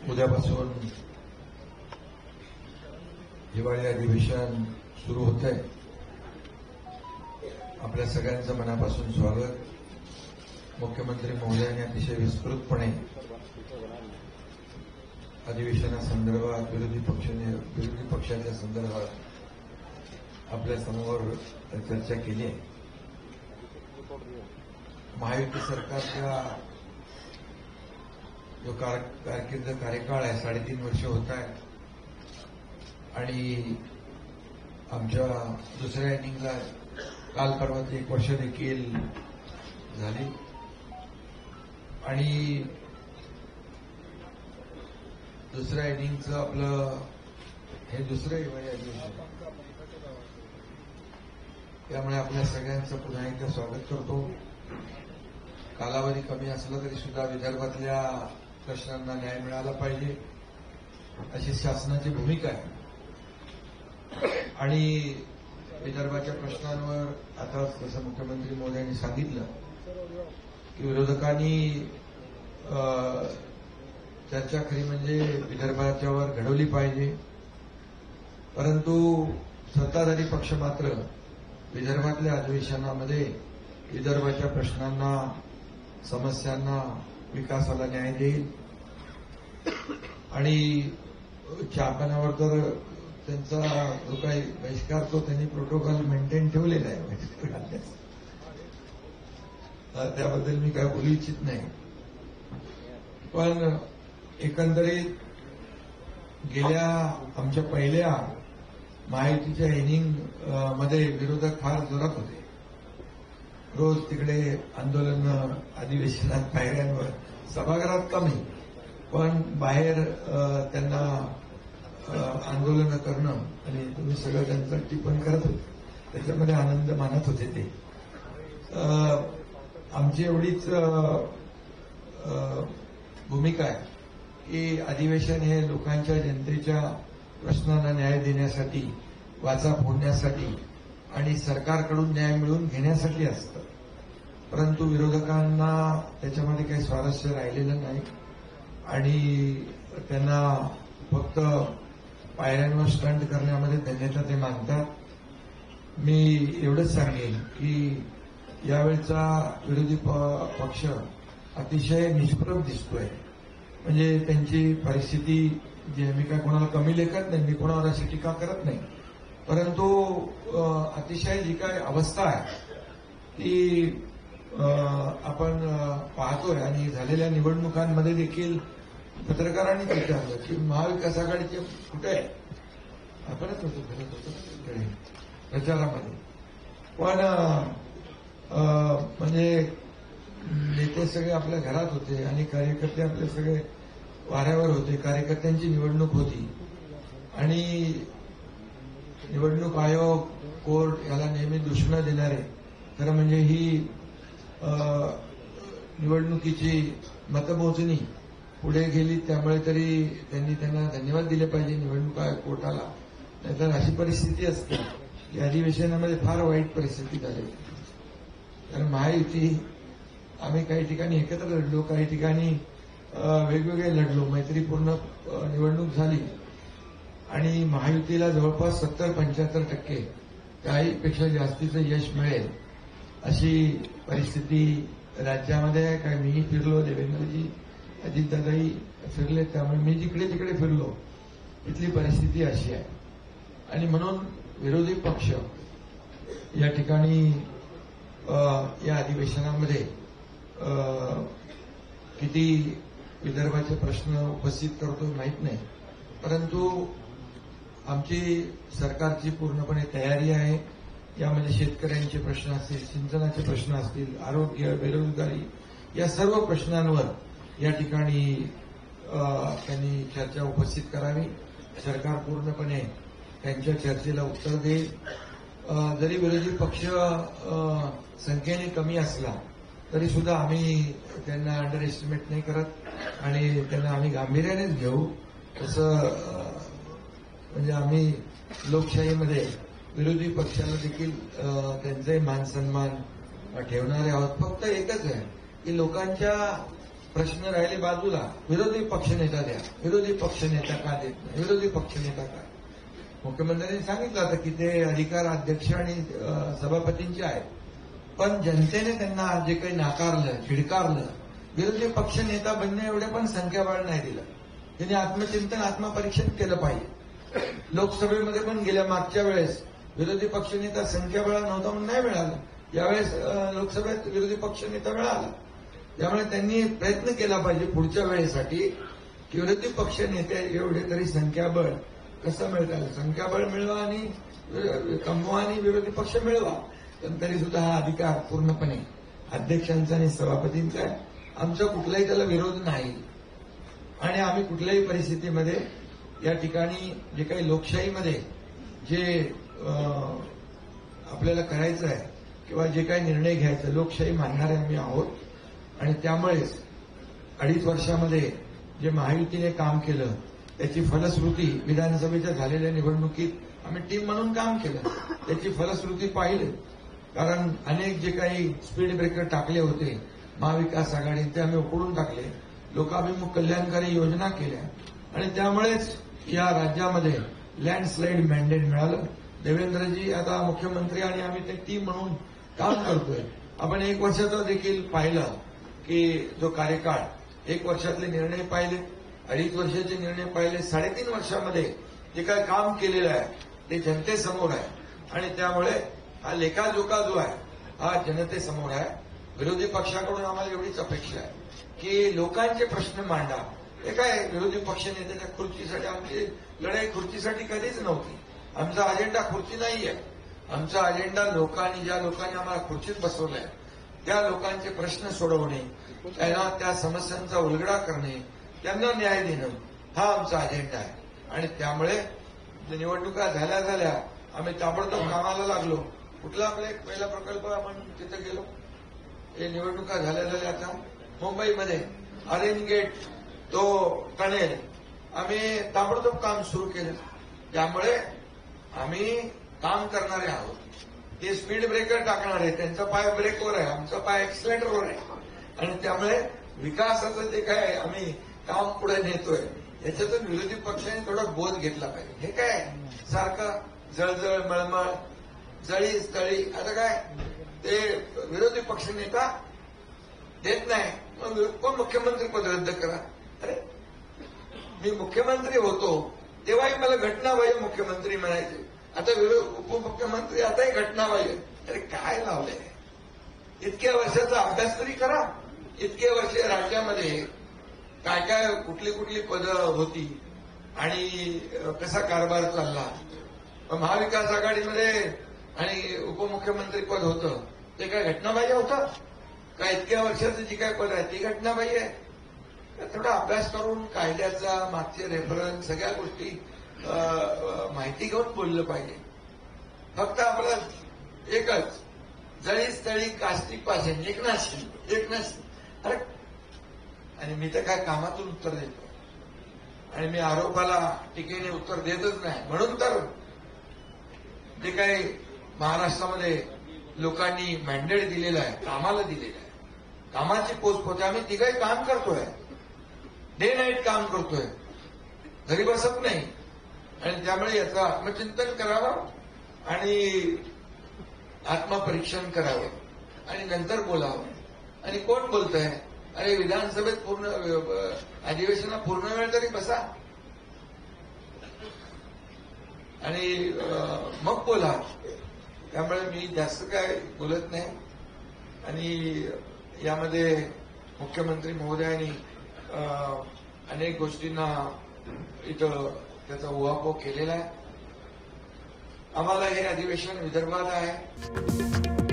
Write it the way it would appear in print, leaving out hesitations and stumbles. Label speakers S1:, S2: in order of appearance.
S1: उद्यापासून हिवाळी अधिवेशन सुरू होत आहे. आपल्या सगळ्यांचं मनापासून स्वागत. मुख्यमंत्री महोदयांनी अतिशय विस्तृतपणे अधिवेशनासंदर्भात विरोधी पक्षाच्या संदर्भात आपल्या समोर चर्चा केली आहे. महायुती सरकारचा जो कारकीर्द कार्यकाळ आहे 3.5 वर्ष होत आहे आणि आमच्या दुसऱ्या इनिंगला काल परवा 1 वर्ष देखील झाली आणि दुसऱ्या इनिंगचं आपलं हे दुसरं हिवाळी अधिवेशन. त्यामुळे आपल्या सगळ्यांचं पुन्हा एकदा स्वागत करतो. कालावधी कमी असला तरी सुद्धा विदर्भातल्या प्रश्नांना न्याय मिळाला पाहिजे अशी शासनाची भूमिका आहे आणि विदर्भाच्या प्रश्नांवर आता जसं मुख्यमंत्री महोदयांनी सांगितलं की विरोधकांनी चर्चा खरी म्हणजे विदर्भाच्यावर घडवली पाहिजे, परंतु सत्ताधारी पक्ष मात्र विदर्भातल्या अधिवेशनामध्ये विदर्भाच्या प्रश्नांना, समस्यांना, विकासाला न्याय देईल आणि चहापानावर तर त्यांचा जो काही बहिष्कार तो त्यांनी प्रोटोकॉल मेंटेन ठेवलेला आहे बहिष्कार घालण्याचा. त्याबद्दल मी काय बोलू इच्छित नाही, पण एकंदरीत गेल्या आमच्या पहिल्या महायुतीच्या इनिंग मध्ये विरोधक फार जोरात होते. रोज तिकडे आंदोलन, अधिवेशनात, पायऱ्यांवर, सभागृहात कमी पण बाहेर त्यांना आंदोलनं करणं आणि तुम्ही सगळं त्यांचं टिप्पण करत होते, त्याच्यामध्ये आनंद मानत होते. ते आमची एवढीच भूमिका आहे की अधिवेशन हे लोकांच्या, जनतेच्या प्रश्नांना न्याय देण्यासाठी, वाचा फोडण्यासाठी आणि सरकारकडून न्याय मिळवून घेण्यासाठी असतं. परंतु विरोधकांना त्याच्यामध्ये काही स्वारस्य राहिलेलं नाही आणि त्यांना फक्त पायऱ्यांवर स्टंट करण्यामध्ये धन्यता ते मानतात. मी एवढंच सांगेन की यावेळचा विरोधी पक्ष अतिशय निष्प्रभ दिसतोय. म्हणजे त्यांची परिस्थिती, जी मी काय कोणाला कमी लेखत नाही, मी कोणावर अशी टीका करत नाही, परंतु अतिशय जी काय अवस्था आहे ती आपण पाहतोय. आणि झालेल्या निवडणुकांमध्ये देखील पत्रकारांनी विचारलं की महाविकास आघाडीचे कुठे आहे, आपणच होतो फिरत होतो तिकडे प्रचारामध्ये, पण म्हणजे नेते सगळे आपल्या घरात होते आणि कार्यकर्ते आपले सगळे वाऱ्यावर होते. कार्यकर्त्यांची निवडणूक होती आणि निवडणूक आयोग, कोर्ट याला नेहमी दूषणं देणारे. खरं म्हणजे ही निवडणुकीची मतमोजणी पुढे गेली, त्यामुळे तरी त्यांनी त्यांना धन्यवाद दिले पाहिजे निवडणूक आयोग, कोर्टाला. नाहीतर अशी परिस्थिती असते की अधिवेशनामध्ये फार वाईट परिस्थिती झाली. कारण महायुती आम्ही काही ठिकाणी एकत्र लढलो, काही ठिकाणी वेगवेगळे लढलो, मैत्रीपूर्ण निवडणूक झाली आणि महायुतीला जवळपास 70-75% काहीपेक्षा जास्तीचं यश मिळेल अशी परिस्थिती राज्यामध्ये आहे. काय मीही फिरलो, देवेंद्रजी, अजितदादाही फिरले, त्यामुळे मी जिकडे तिकडे फिरलो तिथली परिस्थिती अशी आहे. आणि म्हणून विरोधी पक्ष या ठिकाणी या अधिवेशनामध्ये किती विदर्भाचे प्रश्न उपस्थित करतो माहीत नाही, परंतु आमची सरकारची पूर्णपणे तयारी आहे. यामध्ये शेतकऱ्यांचे प्रश्न असतील, सिंचनाचे प्रश्न असतील, आरोग्य, बेरोजगारी, या सर्व प्रश्नांवर या ठिकाणी त्यांनी चर्चा उपस्थित करावी. सरकार पूर्णपणे त्यांच्या चर्चेला उत्तर देईल. जरी विरोधी पक्ष संख्येने कमी असला तरी सुद्धा आम्ही त्यांना अंडर एस्टिमेट नाही करत आणि त्यांना आम्ही गांभीर्यानेच घेऊ. तसं म्हणजे आम्ही लोकशाहीमध्ये विरोधी पक्षाला देखील त्यांचे मान सन्मान ठेवणारे आहोत. फक्त एकच आहे की लोकांच्या प्रश्न राहिले बाजूला, विरोधी पक्षनेता द्या. विरोधी पक्षनेता का देत नाही? विरोधी पक्षनेता का? मुख्यमंत्र्यांनी सांगितलं होतं की ते अधिकार अध्यक्ष आणि सभापतींचे आहेत, पण जनतेने त्यांना जे काही नाकारलं, झिडकारलं, विरोधी पक्षनेता बनणे एवढे पण संख्याबळ नाही दिलं. त्यांनी आत्मचिंतन, आत्मपरीक्षण केलं पाहिजे. लोकसभेमध्ये पण गेल्या मागच्या वेळेस विरोधी पक्षनेता संख्याबळ नव्हता म्हणून नाही मिळालं. यावेळेस लोकसभेत विरोधी पक्षनेता मिळाला. त्यामुळे त्यांनी प्रयत्न केला पाहिजे पुढच्या वेळेसाठी की विरोधी पक्षनेते एवढे तरी संख्याबळ कसं मिळता येईल. संख्याबळ मिळवा आणि कमवा आणि विरोधी पक्ष मिळवा. पण तरी सुद्धा हा अधिकार पूर्णपणे अध्यक्षांचा आणि सभापतींचा आहे. आमचा कुठलाही त्याला विरोध नाही आणि आम्ही कुठल्याही परिस्थितीमध्ये या ठिकाणी जे काही लोकशाहीमध्ये जे आपल्याला करायचं आहे किंवा जे काही निर्णय घ्यायचा, लोकशाही मानणारे आम्ही आहोत. आणि त्यामुळेच 2.5 वर्षामध्ये जे महायुतीने काम केलं त्याची फलश्रुती विधानसभेच्या झालेल्या निवडणुकीत आम्ही टीम म्हणून काम केलं, त्याची फलश्रुती पाहिली. कारण अनेक जे काही स्पीड ब्रेकर टाकले होते महाविकास आघाडी, ते आम्ही उकडून टाकले. लोकाभिमुख कल्याणकारी योजना केल्या आणि त्यामुळेच या राज्यामध्ये लँडस्लाईड मॅन्डेट मिळालं. देवेंद्रजी आता मुख्यमंत्री आणि आम्ही ते टीम म्हणून काम करतोय. आपण 1 वर्षाचा देखील पाहिलं की जो कार्यकाळ, 1 वर्षातले निर्णय पाहिले, 2.5 वर्षाचे निर्णय पाहिले, 3.5 वर्षामध्ये जे काय काम केलेलं आहे ते जनतेसमोर आहे. आणि त्यामुळे हा लेखाजोखा जो आहे हा जनतेसमोर आहे. विरोधी पक्षाकडून आम्हाला एवढीच अपेक्षा आहे की लोकांचे प्रश्न मांडा. हे काय विरोधी पक्षनेत्याच्या खुर्चीसाठी, आमची लढाई खुर्चीसाठी कधीच नव्हती. आमचा अजेंडा खुर्ची नाहीये. आमचा अजेंडा लोकांनी, ज्या लोकांनी आम्हाला खुर्चीत बसवलंय त्या लोकांचे प्रश्न सोडवणे, त्यांना त्या समस्यांचा उलगडा करणे, त्यांना न्याय देणं, हा आमचा अजेंडा आहे. आणि त्यामुळे निवडणुका झाल्या आम्ही ताबडतोब कामाला लागलो. कुठला आपला एक पहिला प्रकल्प आपण तिथे गेलो. हे निवडणुका झाल्या आता मुंबईमध्ये ऑरेंज गेट, तो टनेल आम्ही ताबडतोब काम सुरू केलं. त्यामुळे आम्ही काम करणारे आहोत. ते स्पीड ब्रेकर टाकणार आहे, त्यांचा पाय ब्रेकवर आहे, आमचा पाय एक्सिलेटरवर आहे. आणि त्यामुळे विकासाचं जे काय आम्ही काम पुढे नेतोय याच्यातून विरोधी पक्षाने थोडा बोध घेतला पाहिजे. हे काय सारखं जळजळ मळमळ, जळी स्थळी, आता काय ते विरोधी पक्षनेता देत नाही, मग मुख्यमंत्री पद रद्द करा. अरे मी मुख्यमंत्री होतो तेव्हाही मला घटनाबाह्य मुख्यमंत्री म्हणायचे, आता उपमुख्यमंत्री आताही घटनाबाह्य. अरे काय लावलंय? इतक्या वर्षाचा अभ्यास तरी करा. इतके वर्ष राज्यामध्ये काय काय कुठली पदं होती आणि कसा कारभार चालला. महाविकास आघाडीमध्ये आणि उपमुख्यमंत्री पद होतं ते काय घटनाबाह्य होतं का? इतक्या वर्षाचं जी काय पद आहे ती घटनाबाह्य आहे. थोडा अभ्यास करून कायद्याचा, मागचे रेफरन्स, सगळ्या गोष्टी माहिती घेऊन बोललं पाहिजे. फक्त आपलं एकच जळी स्थळी कास्टिक पासेन एकनाथ. अरे आणि मी तर काय कामातून उत्तर देतो आणि मी आरोपाला टीकेने उत्तर देतच नाही. म्हणून तर जे काही महाराष्ट्रामध्ये लोकांनी मॅन्डेट दिलेलं आहे, कामाला दिलेलं आहे, कामाची पोस्ट होते. आम्ही तिघही काम करतोय, डे नाईट काम करतोय, घरी बसत नाही. आणि त्यामुळे याचं आत्मचिंतन करावं आणि आत्मपरीक्षण करावं आणि नंतर बोलावं. आणि कोण बोलतंय? अरे विधानसभेत पूर्ण अधिवेशनात पूर्ण वेळ तरी बसा आणि मग बोला. त्यामुळे मी जास्त काय बोलत नाही. आणि यामध्ये मुख्यमंत्री महोदयांनी अनेक गोष्टींना इथं त्याचा उहापोह केलेला आहे. आम्हाला हे अधिवेशन विदर्भात आहे.